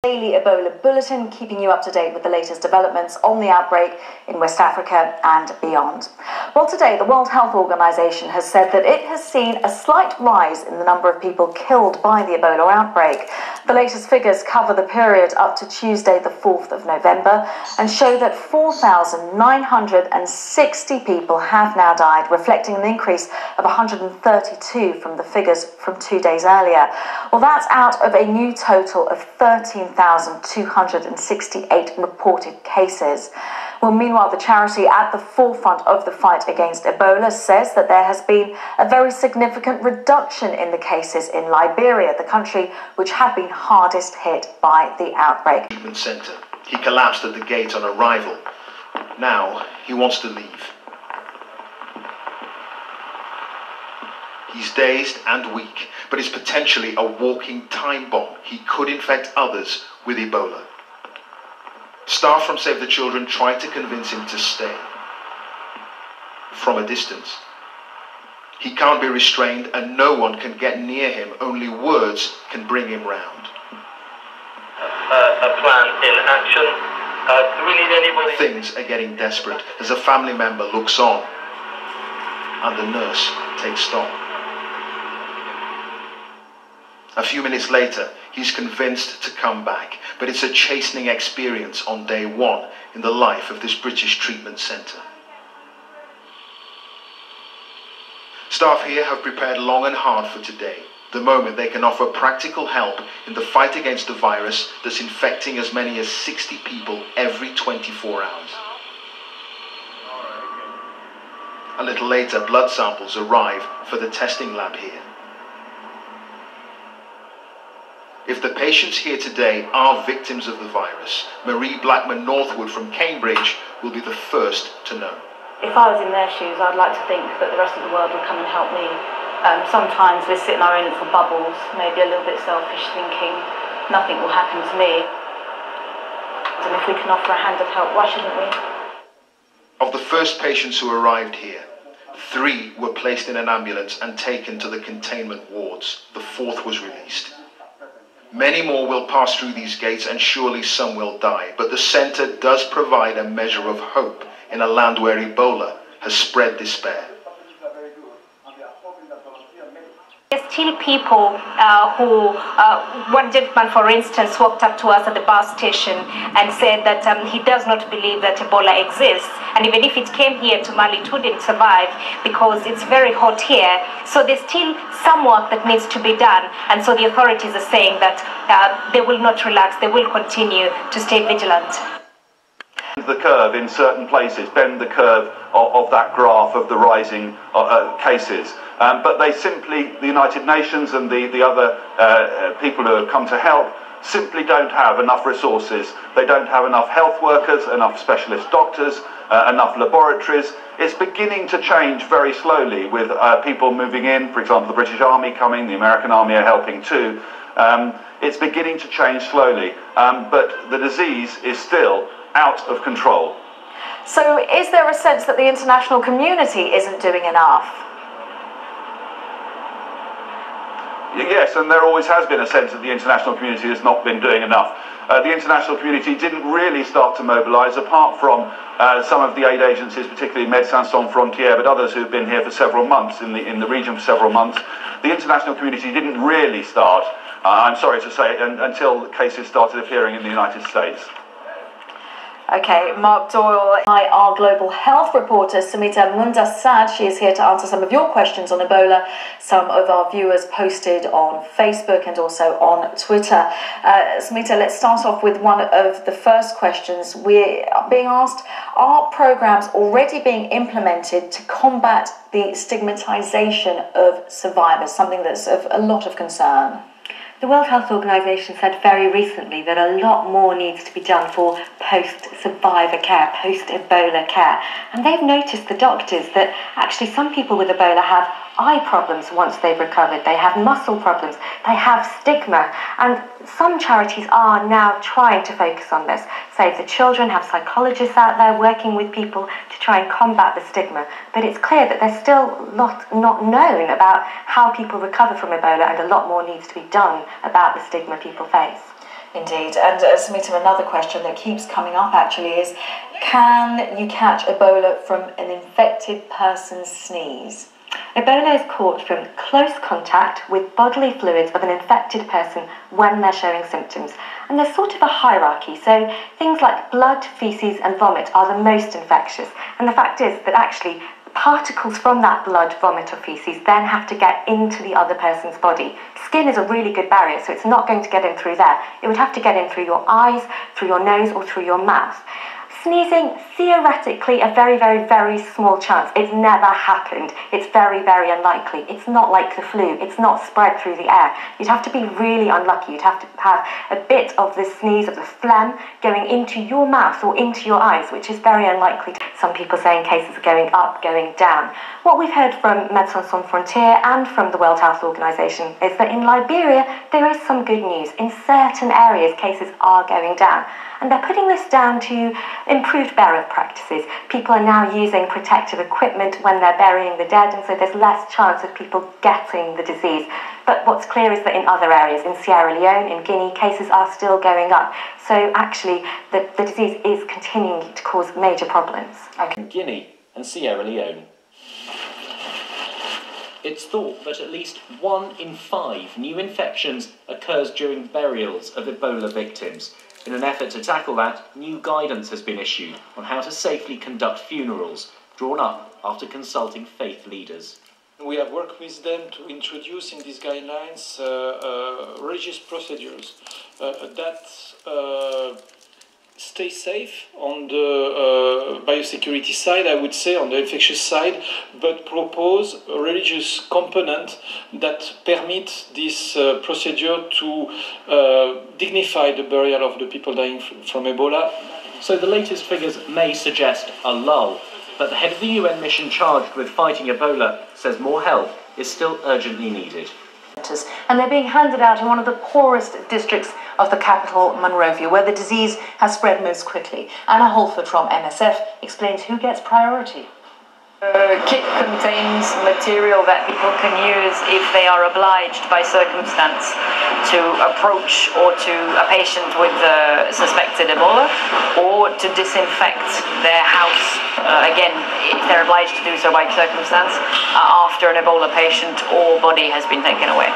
Daily Ebola Bulletin, keeping you up to date with the latest developments on the outbreak in West Africa and beyond. Well, today the World Health Organization has said that it has seen a slight rise in the number of people killed by the Ebola outbreak. The latest figures cover the period up to Tuesday, the 4th of November, and show that 4,960 people have now died, reflecting an increase of 132 from the figures from 2 days earlier. Well, that's out of a new total of 13,268 reported cases. Well, meanwhile, the charity at the forefront of the fight against Ebola says that there has been a very significant reduction in the cases in Liberia, the country which had been hardest hit by the outbreak. Treatment center. He collapsed at the gate on arrival. Now he wants to leave. He's dazed and weak, but is potentially a walking time bomb. He could infect others with Ebola. Staff from Save the Children tried to convince him to stay from a distance. He can't be restrained and no one can get near him. Only words can bring him round. A plan in action. Do we need anybody? Things are getting desperate as a family member looks on and the nurse takes stock. A few minutes later, he's convinced to come back, but it's a chastening experience on day one in the life of this British treatment centre. Staff here have prepared long and hard for today, the moment they can offer practical help in the fight against the virus that's infecting as many as 60 people every 24 hours. A little later, blood samples arrive for the testing lab here. If the patients here today are victims of the virus, Marie Blackman Northwood from Cambridge will be the first to know. If I was in their shoes, I'd like to think that the rest of the world would come and help me. Sometimes we sit in our own little bubbles, maybe a little bit selfish, thinking nothing will happen to me. And if we can offer a hand of help, why shouldn't we? Of the first patients who arrived here, 3 were placed in an ambulance and taken to the containment wards. The 4th was released. Many more will pass through these gates and surely some will die, but the centre does provide a measure of hope in a land where Ebola has spread despair. There's still people one gentleman, for instance, walked up to us at the bus station and said that he does not believe that Ebola exists. And even if it came here to Mali, it wouldn't survive because it's very hot here. So there's still some work that needs to be done. And so the authorities are saying that they will not relax, they will continue to stay vigilant. The curve in certain places, bend the curve of that graph of the rising cases. But they simply, the United Nations and the other people who have come to help, simply don't have enough resources. They don't have enough health workers, enough specialist doctors, enough laboratories. It's beginning to change very slowly with people moving in, for example, the British Army coming, the American Army are helping too. It's beginning to change slowly, but the disease is still out of control. So is there a sense that the international community isn't doing enough? Yes, and there always has been a sense that the international community has not been doing enough. The international community didn't really start to mobilise, apart from some of the aid agencies, particularly Médecins Sans Frontières, but others who've been here for several months, in the region for several months. The international community didn't really start, I'm sorry to say, until cases started appearing in the United States. Okay, Mark Doyle, our global health reporter, Samita Mundasad. She is here to answer some of your questions on Ebola. Some of our viewers posted on Facebook and also on Twitter. Samita, let's start off with one of the first questions. We're being asked, are programs already being implemented to combat the stigmatization of survivors, something that's of a lot of concern? The World Health Organization said very recently that a lot more needs to be done for post-survivor care, post-Ebola care. And they've noticed, the doctors, that actually some people with Ebola have eye problems once they've recovered. They have muscle problems. They have stigma. And some charities are now trying to focus on this. Save the Children have psychologists out there working with people to try and combat the stigma. But it's clear that there's still a lot not known about how people recover from Ebola, and a lot more needs to be done about the stigma people face. Indeed. And Samita, another question that keeps coming up actually is, can you catch Ebola from an infected person's sneeze? Ebola is caught from close contact with bodily fluids of an infected person when they're showing symptoms. And there's sort of a hierarchy. So things like blood, feces and vomit are the most infectious. And the fact is that actually particles from that blood, vomit or feces then have to get into the other person's body. Skin is a really good barrier, so it's not going to get in through there. It would have to get in through your eyes, through your nose or through your mouth. Sneezing, theoretically, a very, very, very small chance. It's never happened. It's very, very unlikely. It's not like the flu. It's not spread through the air. You'd have to be really unlucky. You'd have to have a bit of the sneeze, of the phlegm, going into your mouth or into your eyes, which is very unlikely. Some people saying cases are going up, going down. What we've heard from Médecins Sans Frontières and from the World Health Organization is that in Liberia, there is some good news. In certain areas, cases are going down. And they're putting this down to improved burial practices. People are now using protective equipment when they're burying the dead, and so there's less chance of people getting the disease. But what's clear is that in other areas, in Sierra Leone, in Guinea, cases are still going up. So actually, the disease is continuing to cause major problems. In Guinea and Sierra Leone. It's thought that at least 1 in 5 new infections occurs during burials of Ebola victims. In an effort to tackle that, new guidance has been issued on how to safely conduct funerals, drawn up after consulting faith leaders. We have worked with them to introduce in these guidelines religious procedures that stay safe on the biosecurity side, I would say, on the infectious side, but propose a religious component that permit this procedure to dignify the burial of the people dying from Ebola. So the latest figures may suggest a lull, but the head of the UN mission charged with fighting Ebola says more help is still urgently needed. And they're being handed out in one of the poorest districts of the capital, Monrovia, where the disease has spread most quickly. Anna Holford from MSF explains who gets priority. The kit contains material that people can use if they are obliged by circumstance to approach or to a patient with suspected Ebola, or to disinfect their house, again, if they're obliged to do so by circumstance, after an Ebola patient or body has been taken away.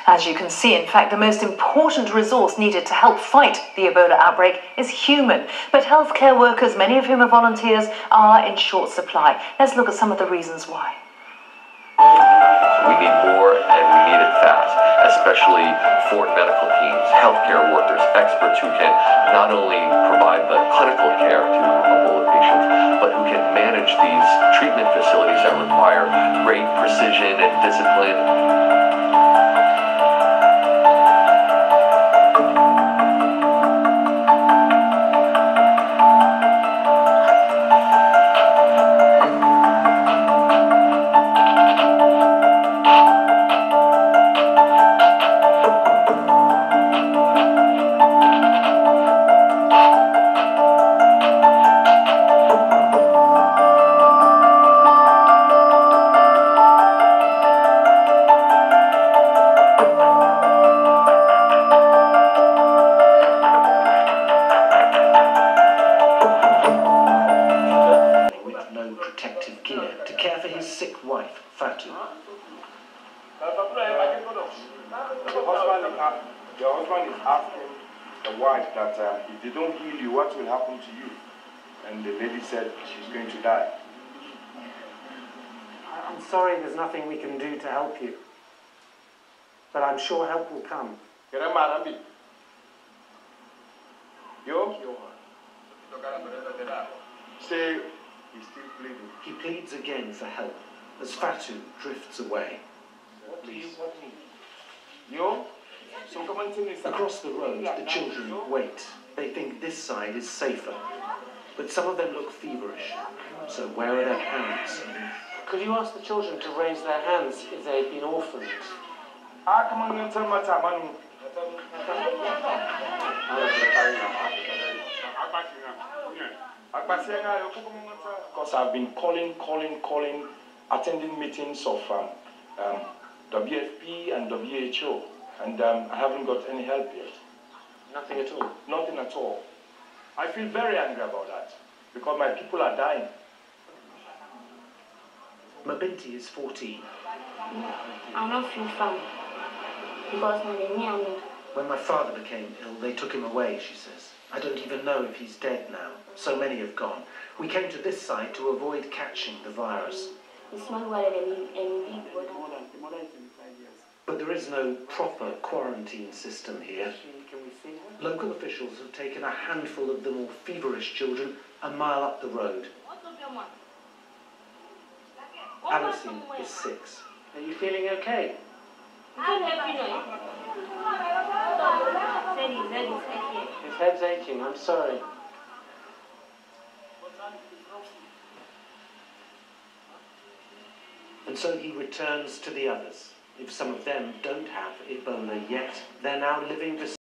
As you can see, in fact, the most important resource needed to help fight the Ebola outbreak is human. But healthcare workers, many of whom are volunteers, are in short supply. Let's look at some of the reasons why. We need more and we need it fast, especially for medical teams, healthcare workers, experts who can not only provide the clinical care to Ebola patients, but who can manage these treatment facilities that require great precision and discipline. The husband is asking the wife that if they don't heal you, what will happen to you? And the lady said she's going to die. I'm sorry, there's nothing we can do to help you. But I'm sure help will come. Say he's still pleading. He pleads again for help as Fatu drifts away. What do you Yo? Across the road, the children wait. They think this side is safer. But some of them look feverish. So where are their parents? Could you ask the children to raise their hands if they've been orphaned? Because I've been calling, attending meetings of WFP and WHO, and I haven't got any help yet. Nothing at all? Nothing at all. I feel very angry about that because my people are dying. Mabinti is 14. I don't feel fine because when my father became ill, they took him away, she says. I don't even know if he's dead now. So many have gone. We came to this site to avoid catching the virus. But there is no proper quarantine system here. Local officials have taken a handful of the more feverish children a mile up the road. Alison is 6. Are you feeling okay? His head's aching, I'm sorry. And so he returns to the others. If some of them don't have Ebola yet, they're now living beside